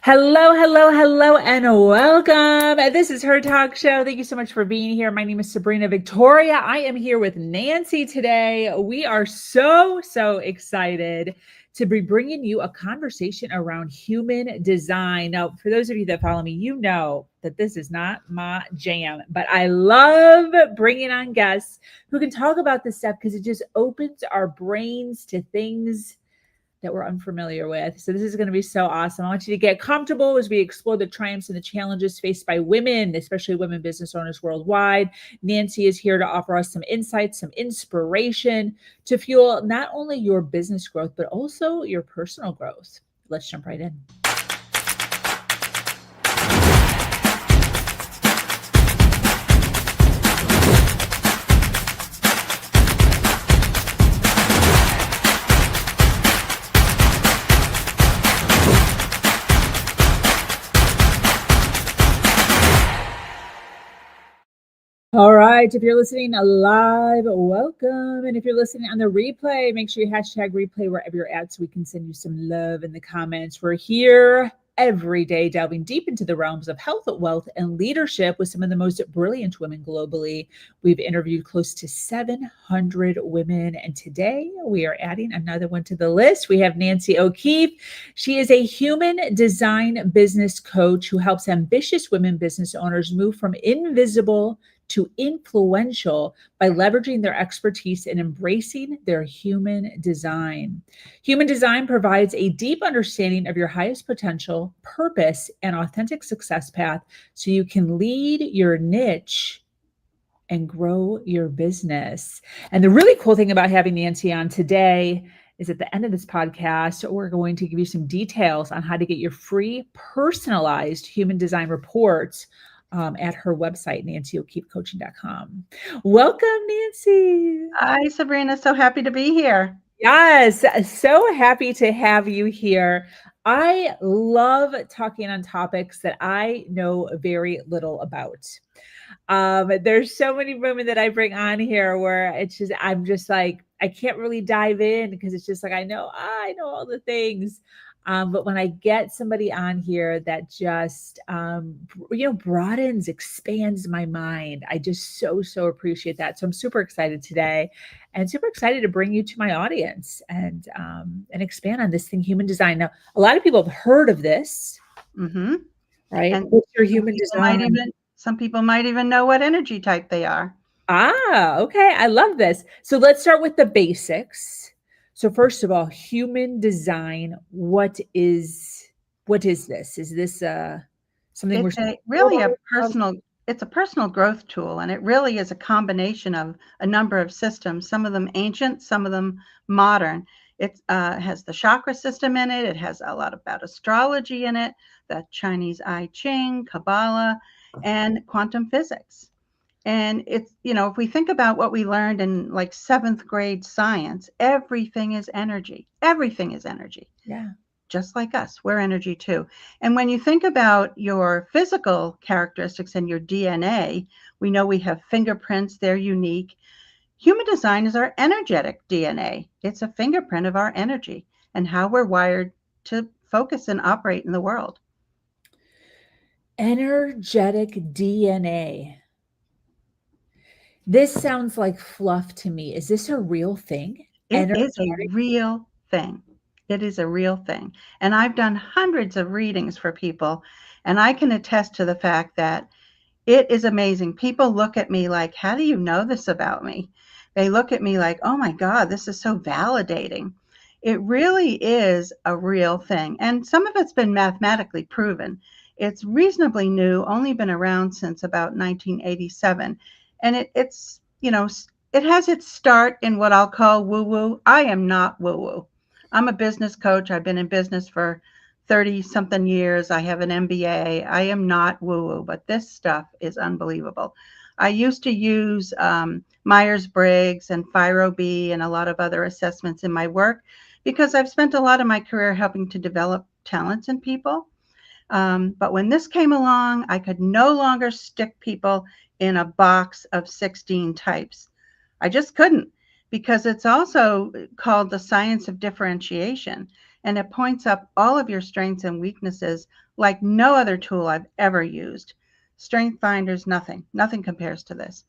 Hello, hello, hello, and welcome. This is Her Talk Show. Thank you so much for being here. My name is Sabrina Victoria. I am here with Nancy today. We are so excited to be bringing you a conversation around human design. Now, for those of you that follow me, you know that this is not my jam, but I love bringing on guests who can talk about this stuff because it just opens our brains to things that we're unfamiliar with. So this is going to be so awesome. I want you to get comfortable as we explore the triumphs and the challenges faced by women, especially women business owners worldwide. Nancy is here to offer us some insights, some inspiration to fuel not only your business growth, but also your personal growth. Let's jump right in. All right. If you're listening live, welcome. And if you're listening on the replay, make sure you hashtag replay wherever you're at so we can send you some love in the comments. We're here every day delving deep into the realms of health, wealth, and leadership with some of the most brilliant women globally. We've interviewed close to 700 women, and today we are adding another one to the list. We have Nancy OKeefe. She is a human design business coach who helps ambitious women business owners move from invisible to influential by leveraging their expertise and embracing their human design. Human design provides a deep understanding of your highest potential, purpose, and authentic success path so you can lead your niche and grow your business. And the really cool thing about having Nancy on today is at the end of this podcast, we're going to give you some details on how to get your free personalized human design reports at her website, nancyokeefecoaching.com. Welcome, Nancy. Hi, Sabrina. So happy to be here. Yes, so happy to have you here. I love talking on topics that I know very little about. There's so many women that I bring on here where I'm just like, I can't really dive in because it's just like, I know all the things. But when I get somebody on here that just, broadens, expands my mind, I just so appreciate that. So I'm super excited today and super excited to bring you to my audience and expand on this thing, human design. Now, a lot of people have heard of this, right? And what's your human design? Some people might even know what energy type they are. Okay. I love this. So let's start with the basics. So first of all, human design, what is this? Is this something It's a personal growth tool, and it really is a combination of a number of systems, some of them ancient, some of them modern. It has the chakra system in it. It has a lot about astrology in it, the Chinese I Ching, Kabbalah, and quantum physics. And it's, if we think about what we learned in like 7th grade science, everything is energy. Everything is energy. Yeah. Just like us, we're energy too. And when you think about your physical characteristics and your DNA, we know we have fingerprints, they're unique. Human design is our energetic DNA. It's a fingerprint of our energy and how we're wired to focus and operate in the world. Energetic DNA. This sounds like fluff to me. Is this a real thing? It is a real thing. It is a real thing. And I've done hundreds of readings for people, and I can attest to the fact that it is amazing. People look at me like, how do you know this about me? They look at me like, oh my God, this is so validating. It really is a real thing. And some of it's been mathematically proven. It's reasonably new, only been around since about 1987. And it has its start in what I'll call woo-woo. I am not woo-woo. I'm a business coach. I've been in business for 30 something years. I have an MBA. I am not woo-woo, but this stuff is unbelievable. I used to use Myers-Briggs and FIRO-B and a lot of other assessments in my work because I've spent a lot of my career helping to develop talents in people. But when this came along, I could no longer stick people in a box of 16 types. I just couldn't, because it's also called the science of differentiation. and it points up all of your strengths and weaknesses like no other tool I've ever used. Strength Finders, nothing compares to this.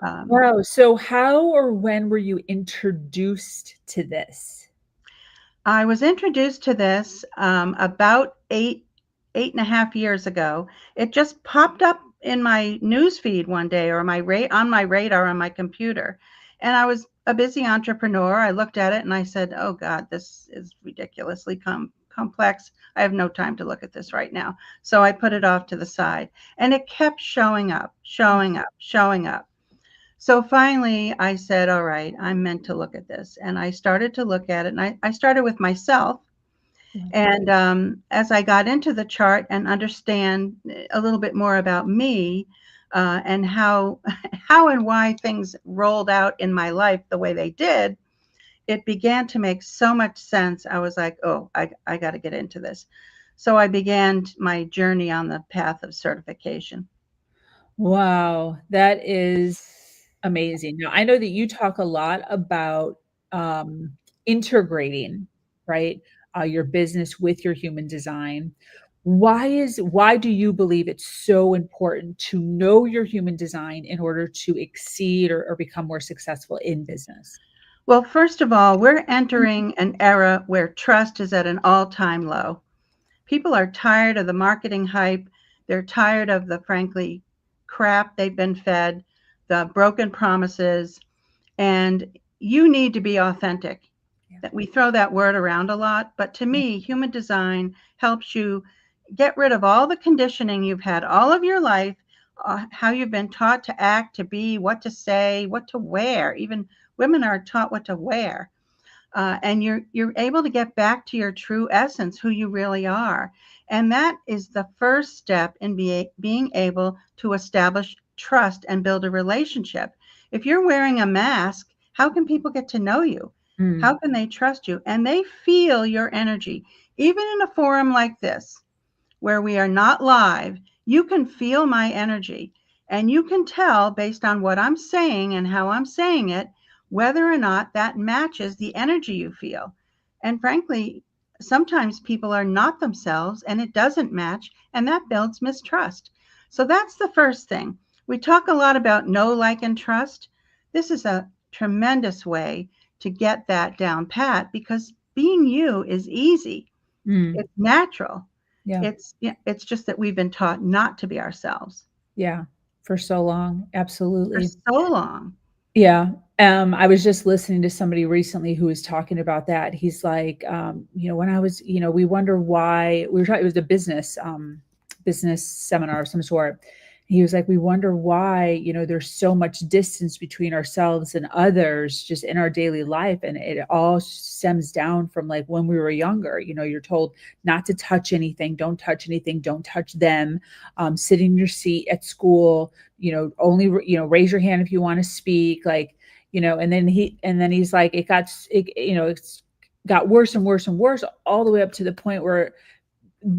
Wow. So how or when were you introduced to this? I was introduced to this about 8.5 years ago. It just popped up in my news feed one day, or on my radar on my computer. And I was a busy entrepreneur. I looked at it and I said, "Oh God, this is ridiculously complex. I have no time to look at this right now." So I put it off to the side, and it kept showing up, showing up, showing up. So finally, I said, all right, I'm meant to look at this. And I started to look at it. And I started with myself. Yeah. And as I got into the chart and understand a little bit more about me and how and why things rolled out in my life the way they did, it began to make so much sense. I was like, oh, I got to get into this. So I began my journey on the path of certification. Wow, that is amazing. Now, I know that you talk a lot about integrating, right, your business with your human design. Why do you believe it's so important to know your human design in order to exceed or become more successful in business? Well, first of all, we're entering an era where trust is at an all-time low. People are tired of the marketing hype. They're tired of the, frankly, crap they've been fed, the broken promises, and you need to be authentic. Yeah. That we throw that word around a lot, but to me, human design helps you get rid of all the conditioning you've had all of your life, how you've been taught to act, to be, what to say, what to wear. Even women are taught what to wear. And you're able to get back to your true essence, who you really are. And that is the first step in being able to establish trust and build a relationship. If you're wearing a mask, how can people get to know you? Mm, How can they trust you? And they feel your energy. Even in a forum like this, where we are not live, you can feel my energy, and you can tell based on what I'm saying and how I'm saying it, whether or not that matches the energy you feel. And frankly, sometimes people are not themselves and it doesn't match, and that builds mistrust. So that's the first thing. We talk a lot about know, like, and trust. This is a tremendous way to get that down pat, because being you is easy. mm, It's natural. yeah, It's just that we've been taught not to be ourselves yeah, for so long, for absolutely. so long. Yeah. I was just listening to somebody recently who was talking about that. He's like, when I was, we wonder why we were talking, it was a business seminar of some sort. He was like, we wonder why, there's so much distance between ourselves and others just in our daily life. And it all stems down from like when we were younger, you're told not to touch anything, don't touch anything, don't touch them, sit in your seat at school, only, raise your hand if you want to speak, like, and then he's like, it's got worse and worse and worse all the way up to the point where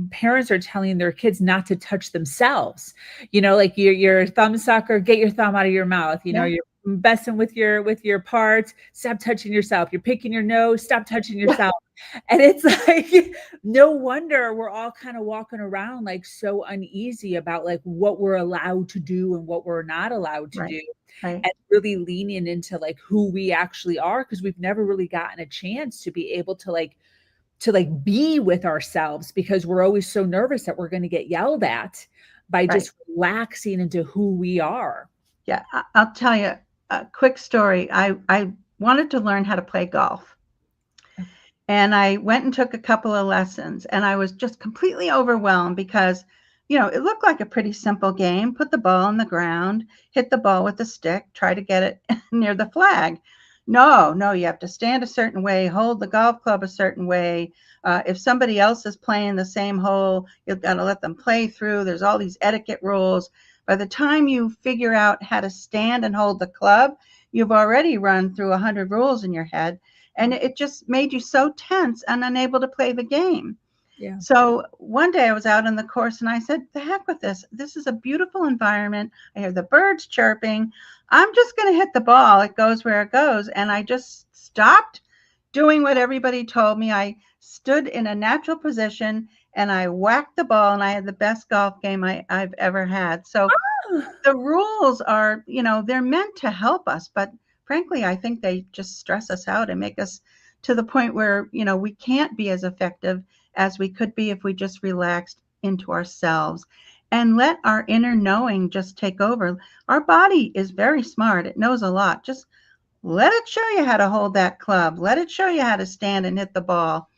parents are telling their kids not to touch themselves, like your thumb sucker, get your thumb out of your mouth, Yeah, you're messing with your parts, stop touching yourself, you're picking your nose, stop touching yeah, yourself. And it's like, no wonder we're all kind of walking around like so uneasy about like what we're allowed to do and what we're not allowed to right, do, right, and really leaning into like who we actually are, because we've never really gotten a chance to be able to be with ourselves, because we're always so nervous that we're going to get yelled at by right. just relaxing into who we are. Yeah, I'll tell you a quick story. I wanted to learn how to play golf. And I went and took a couple of lessons, and I was just completely overwhelmed because, it looked like a pretty simple game. Put the ball on the ground, hit the ball with a stick, try to get it near the flag. No, no, you have to stand a certain way, hold the golf club a certain way. If somebody else is playing the same hole, you've got to let them play through. There's all these etiquette rules. By the time you figure out how to stand and hold the club, you've already run through 100 rules in your head, and it just made you so tense and unable to play the game. Yeah. So one day I was out on the course and I said, the heck with this. This is a beautiful environment. I hear the birds chirping. I'm just going to hit the ball. It goes where it goes. And I just stopped doing what everybody told me. I stood in a natural position and I whacked the ball, and I had the best golf game I've ever had. So the rules are, they're meant to help us, but frankly, I think they just stress us out and make us to the point where, we can't be as effective as we could be if we just relaxed into ourselves and let our inner knowing just take over. Our body is very smart. It knows a lot. Just let it show you how to hold that club. Let it show you how to stand and hit the ball.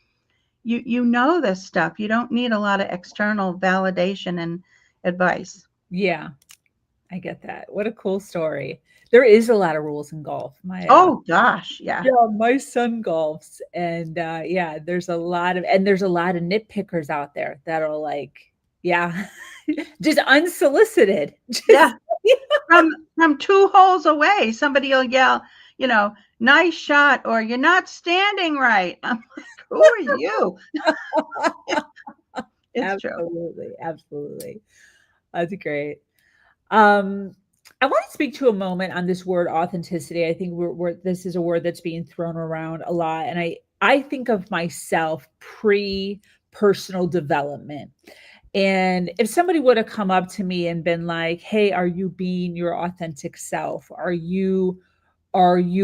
You know this stuff. You don't need a lot of external validation and advice. Yeah, I get that. What a cool story. There is a lot of rules in golf. Oh gosh, yeah. Yeah, my son golfs, and yeah, there's a lot of nitpickers out there that'll like, yeah, just unsolicited. Just, Yeah. From 2 holes away, somebody will yell, nice shot, or you're not standing right. I'm like, who are you? It's true. Absolutely, absolutely. That's great. I want to speak to a moment on this word authenticity. I think this is a word that's being thrown around a lot, and I think of myself pre personal development. And if somebody would have come up to me and been like, "Hey, are you being your authentic self? Are you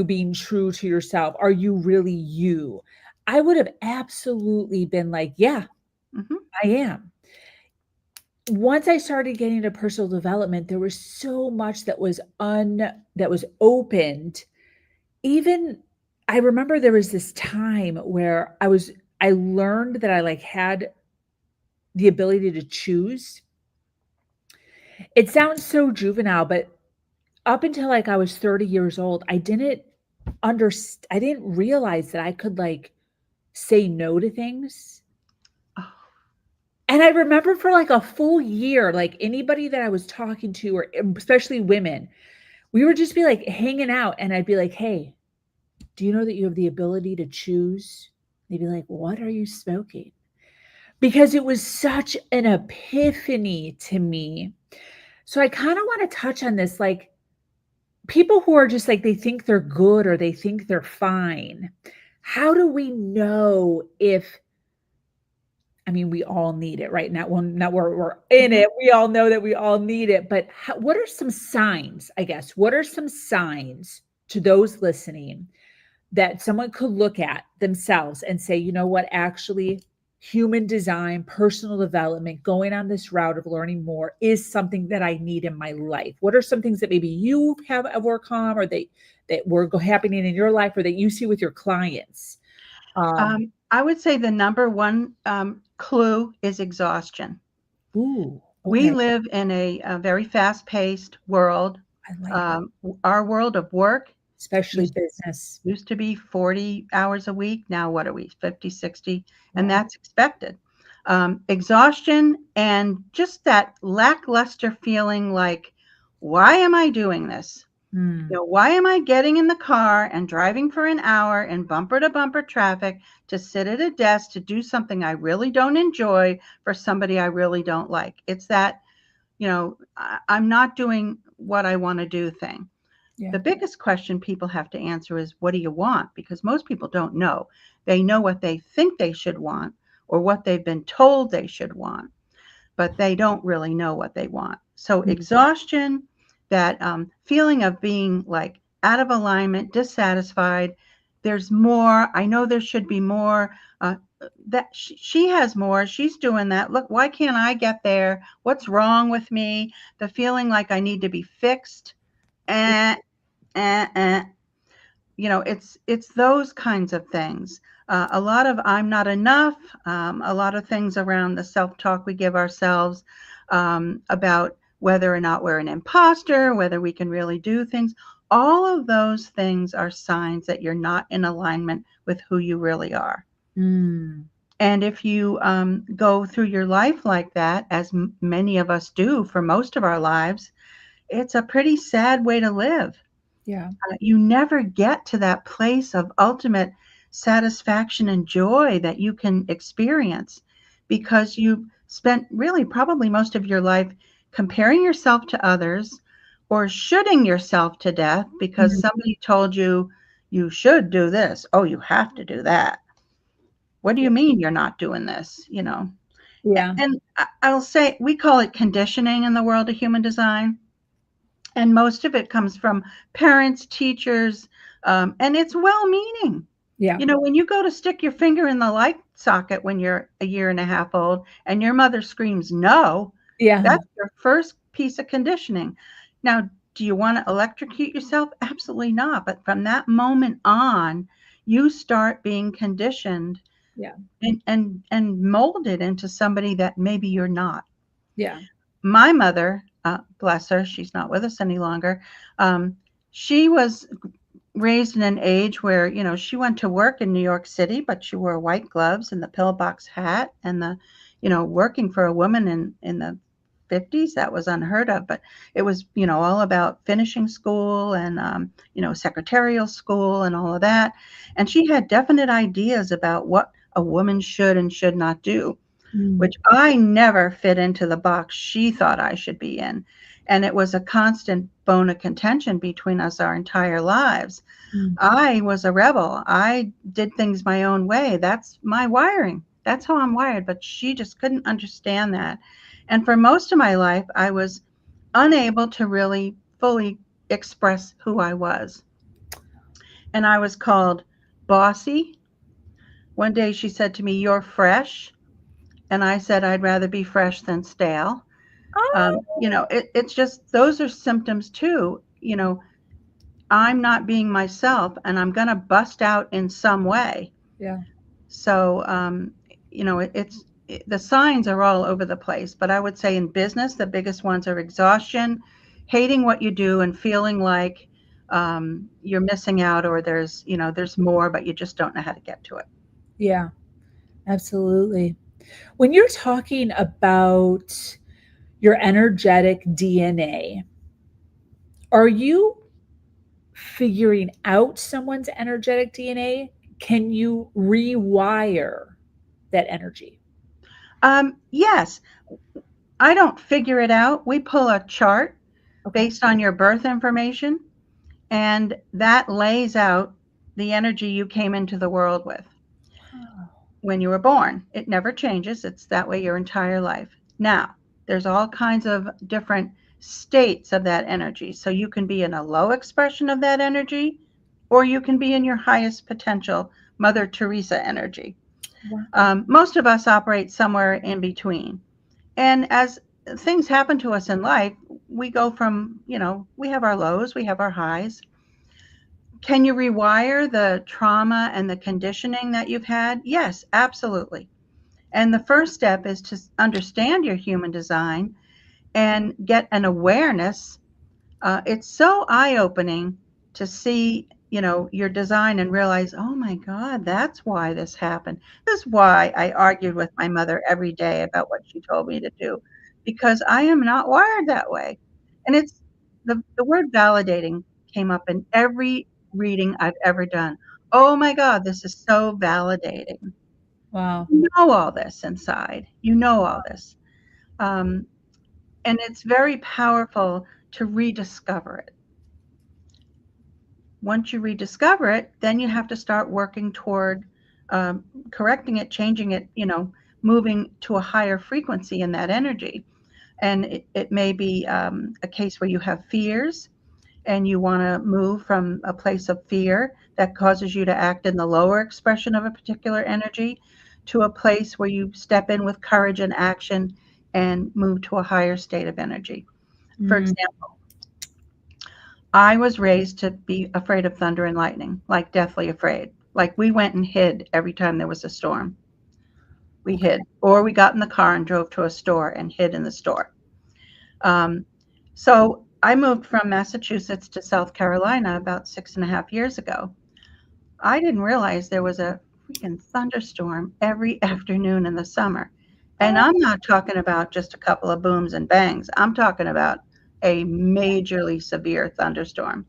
being true to yourself? Are you really you?" I would have absolutely been like, "Yeah, Mhm. I am." Once I started getting into personal development, there was so much that was opened. Even I remember there was this time where I learned that I like had the ability to choose. It sounds so juvenile, but up until like I was 30 years old, I didn't realize that I could like say no to things. Oh, And I remember for like a full year, like anybody that I was talking to, or especially women, we would just be like hanging out, and I'd be like, "Hey, do you know that you have the ability to choose?" They'd be like, "What are you smoking?" Because it was such an epiphany to me. So I kind of want to touch on this, like people who are just like they think they're good or they think they're fine. How do we know if I mean, we all need it, right? Not we're in mhm. it. We all know that we all need it, but what are some signs, I guess? What are some signs to those listening that someone could look at themselves and say, "You know what? Actually, human design, personal development, going on this route of learning more is something that I need in my life." What are some things that maybe you have overcome or that were happening in your life or that you see with your clients? I would say the number one clue is exhaustion. Ooh, We okay. live in a very fast-paced world. I like that. Our world of work Especially used business. used to be 40 hours a week. Now what are we, 50, 60? And Yeah. that's expected. Exhaustion and just that lackluster feeling like, why am I doing this? Mm. Why am I getting in the car and driving for an hour in bumper to bumper traffic to sit at a desk to do something I really don't enjoy for somebody I really don't like? It's that, I'm not doing what I want to do thing. Yeah. The biggest question people have to answer is, what do you want? Because most people don't know. They know what they think they should want or what they've been told they should want, but they don't really know what they want. So Mm. exhaustion, that feeling of being like out of alignment, dissatisfied. There's more. I know there should be more. That she has more. She's doing that. Look, why can't I get there? What's wrong with me? The feeling like I need to be fixed. Eh, eh, eh. It's those kinds of things. A lot of I'm not enough, a lot of things around the self-talk we give ourselves, about whether or not we're an imposter, whether we can really do things. All of those things are signs that you're not in alignment with who you really are. Mm. And if you go through your life like that, as many of us do for most of our lives, it's a pretty sad way to live. Yeah. You never get to that place of ultimate satisfaction and joy that you can experience because you spent really probably most of your life comparing yourself to others or shoulding yourself to death because Mm. somebody told you you should do this. Oh, you have to do that. What do Yeah. you mean you're not doing this? Yeah. And I'll say we call it conditioning in the world of human design. And most of it comes from parents, teachers, and it's well-meaning. Yeah. When you go to stick your finger in the light socket when you're a year and a half old and your mother screams no, Yeah. that's your first piece of conditioning. Now, do you want to electrocute yourself? Absolutely not. But from that moment on, you start being conditioned Yeah. and molded into somebody that maybe you're not. Yeah. My mother, bless her, she's not with us any longer. She was raised in an age where, she went to work in New York City, but she wore white gloves and the pillbox hat and working for a woman in the 50s, that was unheard of. But it was, all about finishing school and, secretarial school and all of that. And she had definite ideas about what a woman should and should not do, Mm. which I never fit into the box she thought I should be in. And it was a constant bone of contention between us our entire lives. Mm. I was a rebel. I did things my own way. That's my wiring. That's how I'm wired. But she just couldn't understand that. And for most of my life, I was unable to really fully express who I was. And I was called bossy. One day she said to me, "You're fresh." And I said, "I'd rather be fresh than stale." It's just those are symptoms too. I'm not being myself and I'm going to bust out in some way. Yeah. So, the signs are all over the place. But I would say in business, the biggest ones are exhaustion, hating what you do, and feeling like you're missing out, or there's more, but you just don't know how to get to it. Yeah. Absolutely. When you're talking about your energetic DNA, are you figuring out someone's energetic DNA? Can you rewire that energy? Yes, I don't figure it out. We pull a chart Okay. based on your birth information, and that lays out the energy you came into the world with Oh, when you were born. It never changes. It's that way your entire life. Now, there's all kinds of different states of that energy. So you can be in a low expression of that energy, or you can be in your highest potential Mother Teresa energy. wow. Most of us operate somewhere in between. And as things happen to us in life, we go from, we have our lows, we have our highs. Can you rewire the trauma and the conditioning that you've had? Yes, absolutely. And the first step is to understand your human design and get an awareness. It's so eye-opening to see, your design and realize, oh my God, that's why this happened. This is why I argued with my mother every day about what she told me to do, because I am not wired that way. And it's the word validating came up in every reading I've ever done. Oh my God, this is so validating. Wow. You know all this inside. You know all this. Um, and it's very powerful to rediscover it. Once you rediscover it, then you have to start working toward correcting it, changing it, moving to a higher frequency in that energy. And it may be a case where you have fears and you want to move from a place of fear that causes you to act in the lower expression of a particular energy to a place where you step in with courage and action and move to a higher state of energy. For Mm. example, I was raised to be afraid of thunder and lightning, like deathly afraid. Like we went and hid every time there was a storm. We Okay. hid, or we got in the car and drove to a store and hid in the store. Um, so I moved from Massachusetts to South Carolina about 6.5 years ago. I didn't realize there was a freaking thunderstorm every afternoon in the summer. And Oh, I'm not talking about just a couple of booms and bangs. I'm talking about a majorly severe thunderstorm.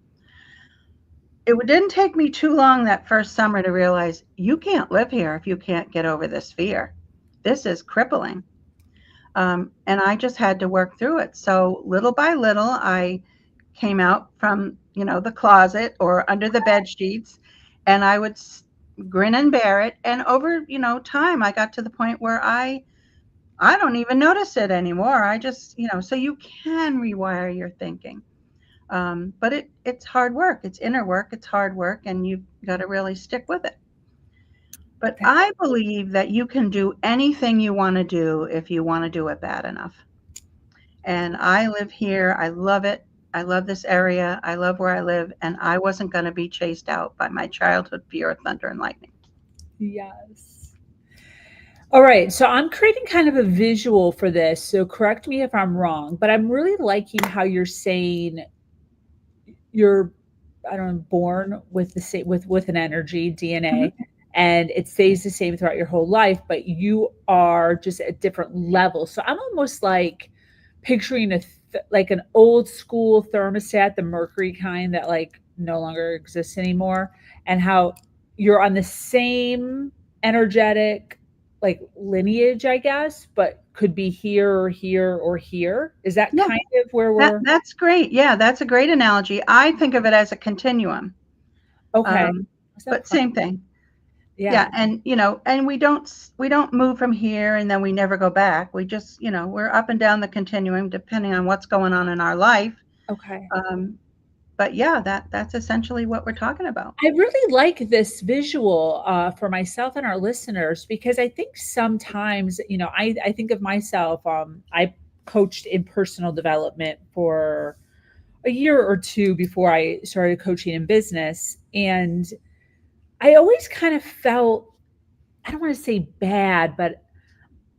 It didn't take me too long that first summer to realize you can't live here if you can't get over this fear. This is crippling. And I just had to work through it. So little by little, I came out from, the closet or under the bed sheets, and I would grin and bear it. And over, time, I got to the point where I don't even notice it anymore. I just, so you can rewire your thinking. But it's hard work. It's inner work. It's hard work, and you've got to really stick with it. But I believe that you can do anything you want to do if you want to do it bad enough. And I live here. I love it. I love this area. I love where I live. And I wasn't going to be chased out by my childhood fear of thunder and lightning. Yes. All right. So I'm creating kind of a visual for this. So correct me if I'm wrong, but I'm really liking how you're saying you're, I don't know, born with the same with an energy DNA, Mm-hmm. and it stays the same throughout your whole life, but you are just at different levels. So I'm almost like picturing like an old school thermostat, the mercury kind that like no longer exists anymore, and how you're on the same energetic like lineage, I guess, but could be here or here or here. Is that Yeah, kind of where we're that's great. Yeah, that's a great analogy. I think of it as a continuum. okay? Um, Is that but fun? same thing. Yeah. Yeah, and and we don't move from here and then we never go back. We just, we're up and down the continuum depending on what's going on in our life. Okay. Um, but yeah, that's essentially what we're talking about. I really like this visual for myself and our listeners because I think sometimes, I think of myself, I coached in personal development for a year or two before I started coaching in business. And I always kind of felt, I don't want to say bad, but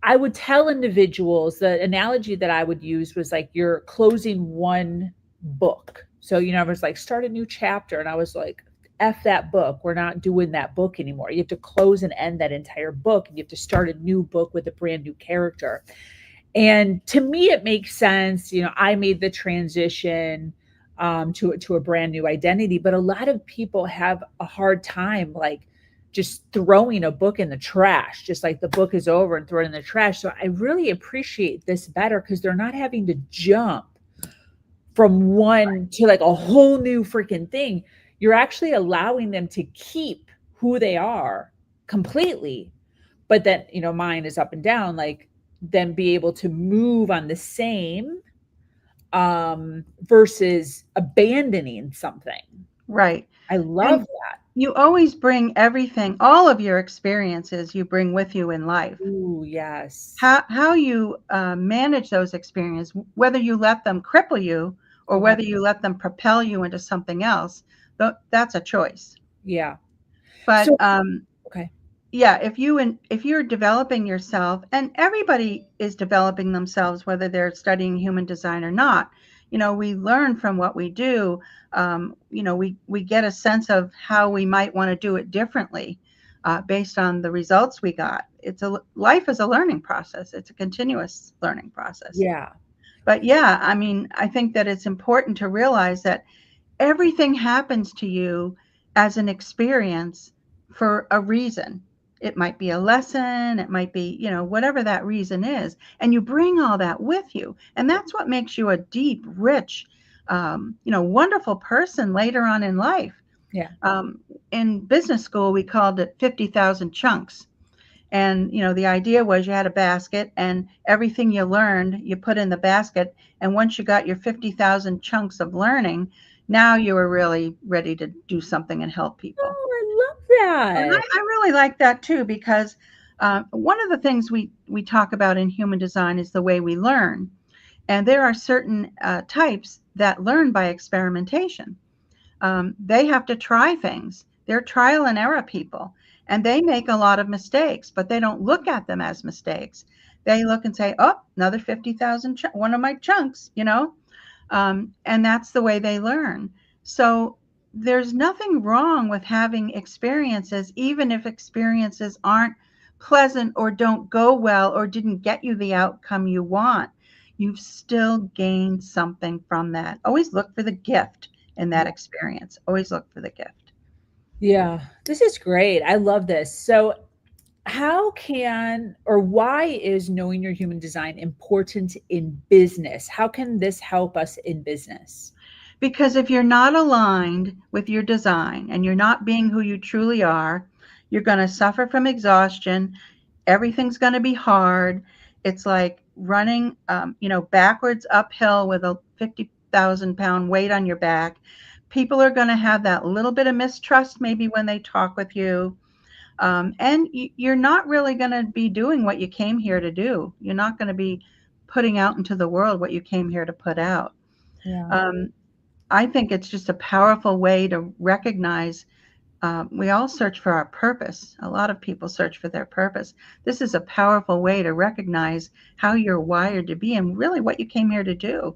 I would tell individuals the analogy that I would use was like you're closing one book. So, I was like, start a new chapter. And I was like, F that book. We're not doing that book anymore. You have to close and end that entire book, and you have to start a new book with a brand new character. And to me, it makes sense. I made the transition to a brand new identity, but a lot of people have a hard time, like just throwing a book in the trash, just like the book is over and throw it in the trash. So I really appreciate this better because they're not having to jump from one to like a whole new freaking thing. You're actually allowing them to keep who they are completely, but then mine is up and down, like then be able to move on the same versus abandoning something. Right. I love And that. you always bring everything, all of your experiences you bring with you in life. Ooh, yes. How you manage those experiences, whether you let them cripple you or Okay. whether you let them propel you into something else, that's a choice. Yeah. But So okay. yeah, if you're developing yourself, and everybody is developing themselves, whether they're studying human design or not, we learn from what we do. We get a sense of how we might want to do it differently based on the results we got. Life is a learning process. It's a continuous learning process. Yeah. But yeah, I mean, I think that it's important to realize that everything happens to you as an experience for a reason. It might be a lesson, it might be, whatever that reason is. And you bring all that with you. And that's what makes you a deep, rich, wonderful person later on in life. Yeah. In business school, we called it 50,000 chunks. And, the idea was you had a basket and everything you learned, you put in the basket. And once you got your 50,000 chunks of learning, now you were really ready to do something and help people. Oh, I love And that. I really like that too, because one of the things we talk about in human design is the way we learn. And there are certain types that learn by experimentation. They have to try things. They're trial and error people, and they make a lot of mistakes, but they don't look at them as mistakes. They look and say, "Oh, another 50,000, one of my chunks," and that's the way they learn. So there's nothing wrong with having experiences, even if experiences aren't pleasant or don't go well or didn't get you the outcome you want. You've still gained something from that. Always look for the gift in that experience. Always look for the gift. Yeah. This is great. I love this. So how can or why is knowing your human design important in business? How can this help us in business? Because if you're not aligned with your design and you're not being who you truly are, You're going to suffer from exhaustion. Everything's going to be hard. It's like running, backwards uphill with a 50,000-pound weight on your back. People are going to have that little bit of mistrust maybe when they talk with you. And you're not really going to be doing what you came here to do. You're not going to be putting out into the world what you came here to put out. Yeah. I think it's just a powerful way to recognize. We all search for our purpose. A lot of people search for their purpose. This is a powerful way to recognize how you're wired to be and really what you came here to do.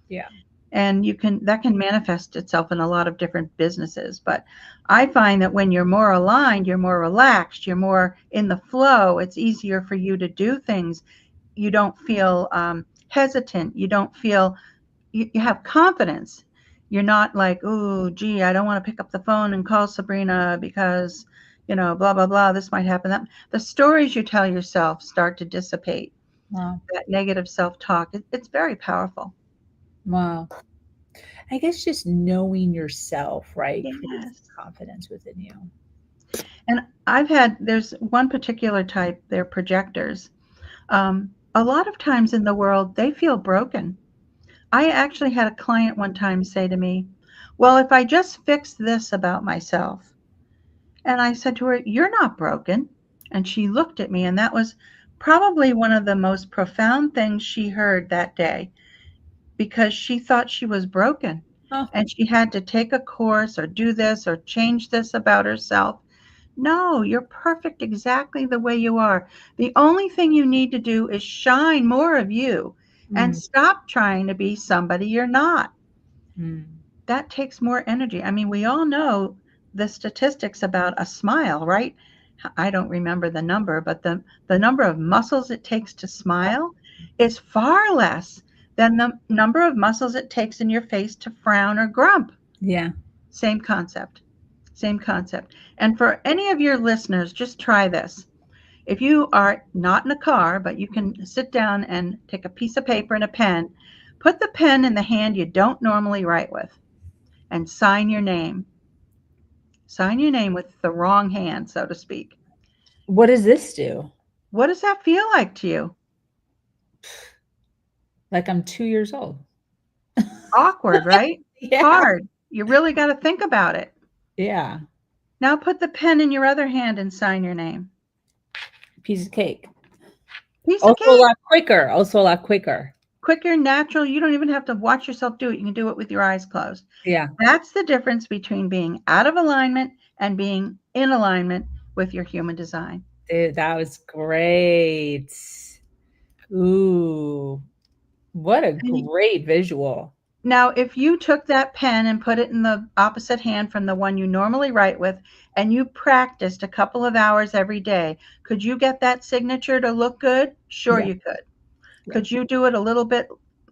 Yeah. And that can manifest itself in a lot of different businesses. But I find that when you're more aligned, you're more relaxed, you're more in the flow, it's easier for you to do things. You don't feel hesitant. You don't feel, you have confidence. You're not like, oh, gee, I don't want to pick up the phone and call Sabrina because, blah, blah, blah, this might happen. The stories you tell yourself start to dissipate. Wow. That negative self-talk, it's very powerful. Wow. I guess just knowing yourself, right, creates Yes. confidence within you. And there's one particular type, they're projectors. A lot of times in the world, they feel broken. I actually had a client one time say to me, well, if I just fix this about myself. And I said to her, you're not broken. And she looked at me, and that was probably one of the most profound things she heard that day, because she thought she was broken Oh, and she had to take a course or do this or change this about herself. No, you're perfect exactly the way you are. The only thing you need to do is shine more of you and mm, stop trying to be somebody you're not. mm. That takes more energy. I mean, we all know the statistics about a smile, right? I don't remember the number, but the number of muscles it takes to smile is far less than the number of muscles it takes in your face to frown or grump. Yeah. Same concept. Same concept. And for any of your listeners, just try this. If you are not in a car, but you can sit down and take a piece of paper and a pen, put the pen in the hand you don't normally write with and sign your name. Sign your name with the wrong hand, so to speak. What does this do? What does that feel like to you? Like I'm 2 years old. Awkward, right? Yeah. Hard. You really got to think about it. Yeah. Now put the pen in your other hand and sign your name. Piece of cake. Piece of Also a cake. lot quicker. Also a lot quicker. Quicker, natural. You don't even have to watch yourself do it. You can do it with your eyes closed. Yeah. That's the difference between being out of alignment and being in alignment with your human design. Dude, that was great. Ooh, what a great visual. Now, if you took that pen and put it in the opposite hand from the one you normally write with, and you practiced a couple of hours every day, could you get that signature to look good? Sure, Yeah. you could. Yeah. Could you do it a little bit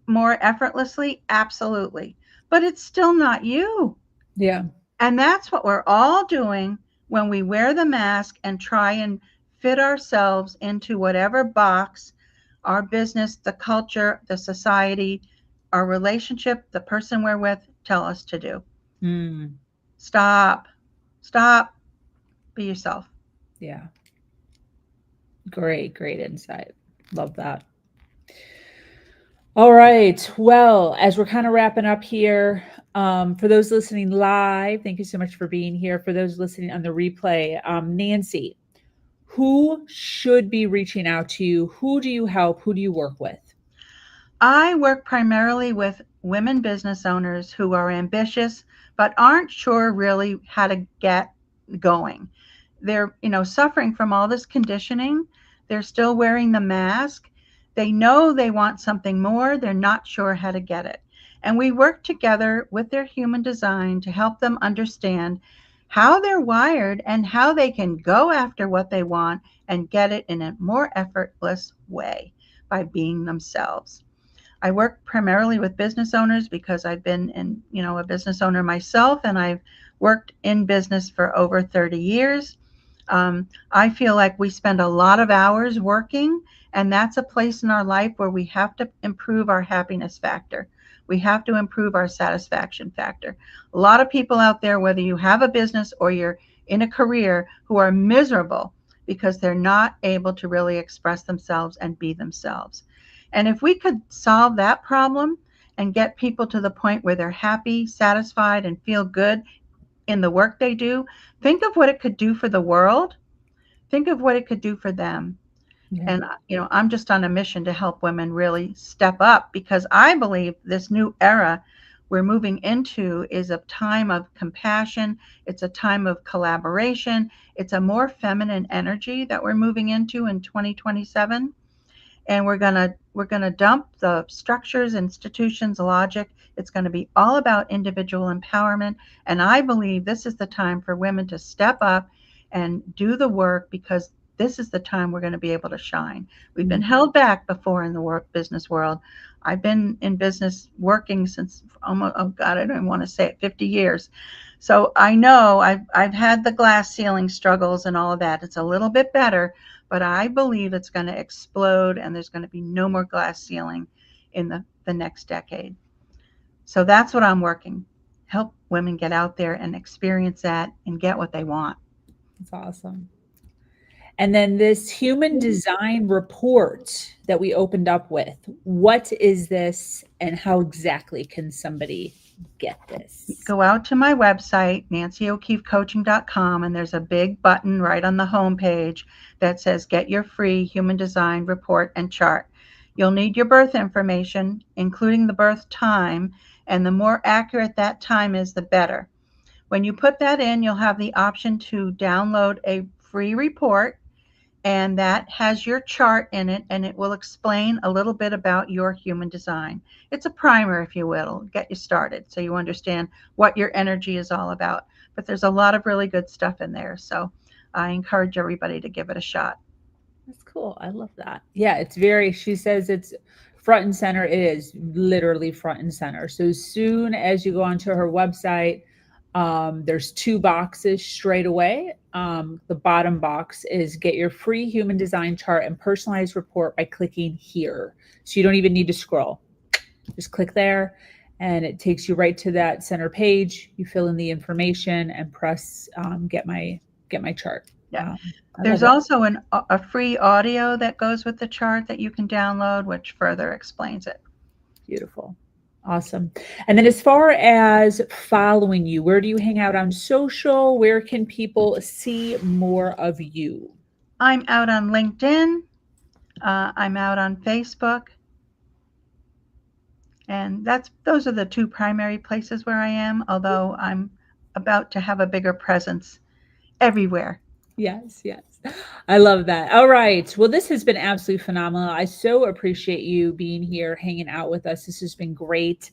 more effortlessly? Absolutely. But it's still not you. Yeah. And that's what we're all doing when we wear the mask and try and fit ourselves into whatever box our business, the culture, the society, our relationship, the person we're with tell us to do. Mm, Stop. Stop. Be yourself. yeah. Great insight. Love that. All right. Well, as we're kind of wrapping up here, for those listening live, thank you so much for being here. For those listening on the replay, Nancy, who should be reaching out to you? Who do you help? Who do you work with? I work primarily with women business owners who are ambitious but aren't sure really how to get going. They're, suffering from all this conditioning. They're still wearing the mask. They know they want something more. They're not sure how to get it. And we work together with their human design to help them understand how they're wired and how they can go after what they want and get it in a more effortless way by being themselves. I work primarily with business owners because I've been a business owner myself, and I've worked in business for over 30 years. I feel like we spend a lot of hours working, and that's a place in our life where we have to improve our happiness factor. We have to improve our satisfaction factor. A lot of people out there, whether you have a business or you're in a career who are miserable because they're not able to really express themselves and be themselves. And if we could solve that problem and get people to the point where they're happy, satisfied, and feel good in the work they do, think of what it could do for the world. Think of what it could do for them. Yeah. And, I'm just on a mission to help women really step up, because I believe this new era we're moving into is a time of compassion. It's a time of collaboration. It's a more feminine energy that we're moving into in 2027. And we're gonna dump the structures, institutions, logic. It's going to be all about individual empowerment. And I believe this is the time for women to step up and do the work, because this is the time we're going to be able to shine. We've been held back before in the business world. I've been in business working since almost, oh God, I don't want to say it, 50 years. So I know I've had the glass ceiling struggles and all of that. It's a little bit better, but I believe it's going to explode, and there's going to be no more glass ceiling in the next decade. So that's what I'm working. Help women get out there and experience that and get what they want. That's awesome. And then this human design report that we opened up with, what is this and how exactly can somebody get this? Go out to my website, nancyokeefecoaching.com, and there's a big button right on the home page that says get your free human design report and chart. You'll need your birth information, including the birth time, and the more accurate that time is, the better. When you put that in, you'll have the option to download a free report, and that has your chart in it, and it will explain a little bit about your human design. It's a primer, if you will, get you started so you understand what your energy is all about. But there's a lot of really good stuff in there, so I encourage everybody to give it a shot. That's cool. I love that. Yeah, she says it's front and center. It is literally front and center. So as soon as you go onto her website, there's 2 boxes straight away. The bottom box is get your free human design chart and personalized report by clicking here. So you don't even need to scroll. Just click there and it takes you right to that center page. You fill in the information and press get my chart. Yeah. There's also a free audio that goes with the chart that you can download, which further explains it. Beautiful. Awesome. And then as far as following you, where do you hang out on social? Where can people see more of you? I'm out on LinkedIn. I'm out on Facebook. And those are the 2 primary places where I am, although I'm about to have a bigger presence everywhere. Yes, yes. I love that. All right. Well, this has been absolutely phenomenal. I so appreciate you being here, hanging out with us. This has been great.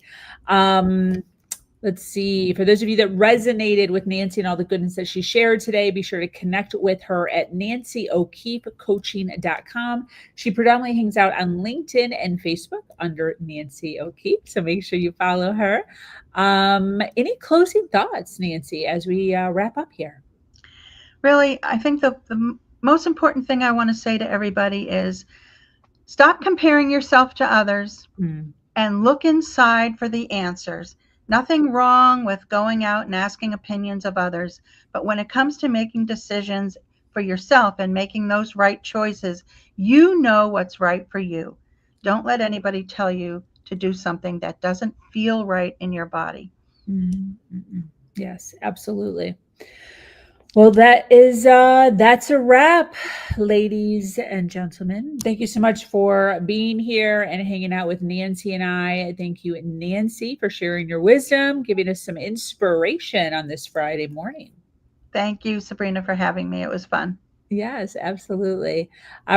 Let's see. For those of you that resonated with Nancy and all the goodness that she shared today, be sure to connect with her at nancyokeefecoaching.com. She predominantly hangs out on LinkedIn and Facebook under Nancy O'Keefe. So make sure you follow her. Any closing thoughts, Nancy, as we wrap up here? Really, I think the most important thing I want to say to everybody is stop comparing yourself to others and look inside for the answers. Nothing wrong with going out and asking opinions of others, but when it comes to making decisions for yourself and making those right choices, you know what's right for you. Don't let anybody tell you to do something that doesn't feel right in your body. Yes, absolutely. Well, that's a wrap, ladies and gentlemen. Thank you so much for being here and hanging out with Nancy and I. Thank you, Nancy, for sharing your wisdom, giving us some inspiration on this Friday morning. Thank you, Sabrina, for having me. It was fun. Yes, absolutely.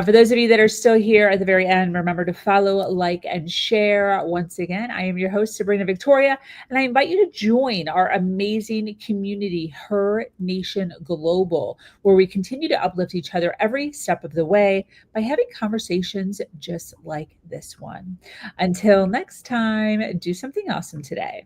For those of you that are still here at the very end, remember to follow, like, and share. Once again, I am your host, Sabrina Victoria, and I invite you to join our amazing community, Her Nation Global, where we continue to uplift each other every step of the way by having conversations just like this one. Until next time, do something awesome today.